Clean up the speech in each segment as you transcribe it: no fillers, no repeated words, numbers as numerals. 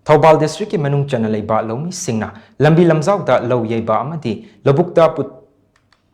Thoubal district ki manung CHANNA LEIBA LOUMEE singna lambi lamjao da lau YEIBA amadi LOUBUK da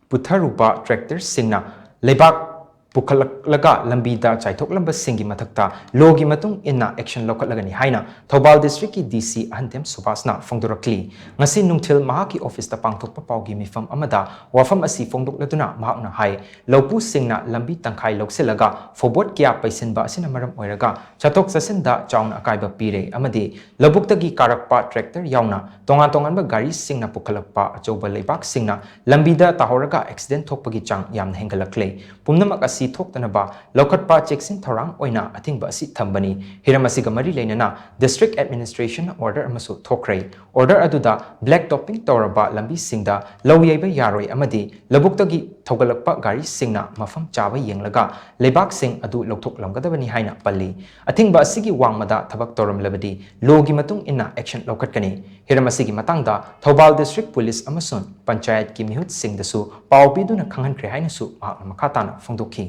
PUTHARUBA tractor singna LEIBAK PUKHATLAKLAGA LAMBI da CHAITHOKLAMBA singi mathakta logi matung inna action Loukhatlagani Haina Thoubal district ki DC Ahanthem Subash na Phongdorakli ngasi nungthil mahaki office ta pangthokpa paugi mifam amada wafam asi phongdokladuna mahakna hai lopu singna lambi tangkhai lokselaga phobot kya paisinba asina maram oiraga chatok sasinda chauna akaiba pire amadi LOUBUKtagi karakpa tractor yauna tongan ba gari singna pukhalakpa achouba LEIBAK singna lambi da tahoraga accident thokpagi chang yamna hengalakle pumnamak asi thoktanaba Loukhatpa cheksin thorang oina athingba asi thambani hiramasiga mari leinana district administration order amasu thokrai order aduda black topping toraba lambi singda low YEIBA yaroi amadi LOUBUKtagi thogalakpa gari singna mafam chaba yenglaga LEIBAK sing adu loukthoklamgadabani haina palli athingba asigi wangmada thabak toram labadi logi matung inna action loukhatkani hiramasigi matangda Thoubal district police amasun panchayat ki mihut singdasu pawpiduna khanghankre hainasu mahakna makhatana phongdokhi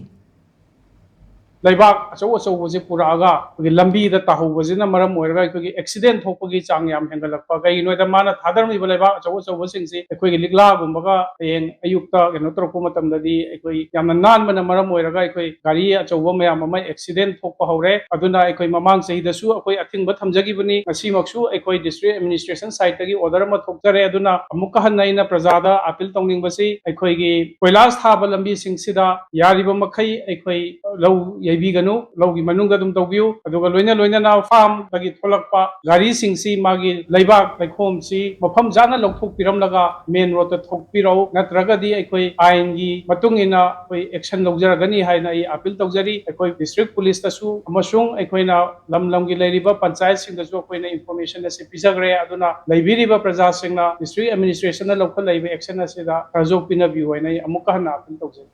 LEIBAK achou puraga lambi da tahubasina maram oiraga ekoi accident thokpagi chang yam hengalakpa kai noida mana thadarmi LEIBAK achou singsi ekoi ligla gumbaga eng ayukta keno torko matamdadi ekoi yamna nanbana maram oiraga ekoi gari achou mayam ama accident thokpa hore aduna ekoi mamang sahidasu ekoi athingba thamjagibani ngasimaksu ekoi district administration side tagi order ma thokjare aduna amukka hannaina prajada appeal tongningbasi ekoi gi koilas thaba lambi singsida yariba makhai ekoi lau YEIBIGANU laugi manunga dum tawbiu aduga loina na farm tagi tholakpa gari singsi magi LEIBAK laikhom si mafam jana lokthok piramlaga main road ta thokpirau natragadi ekoi ain gi matungina koi action logjaragani haina I appeal tawjari ekoi district police tasu amasung ekoina lam gi leiriba panchayat singdasu ekoina information ase pijagre aduna leibiriba praja singna district administration na local laiba action asida rajok pina bi hoina amukka hana appeal tawjari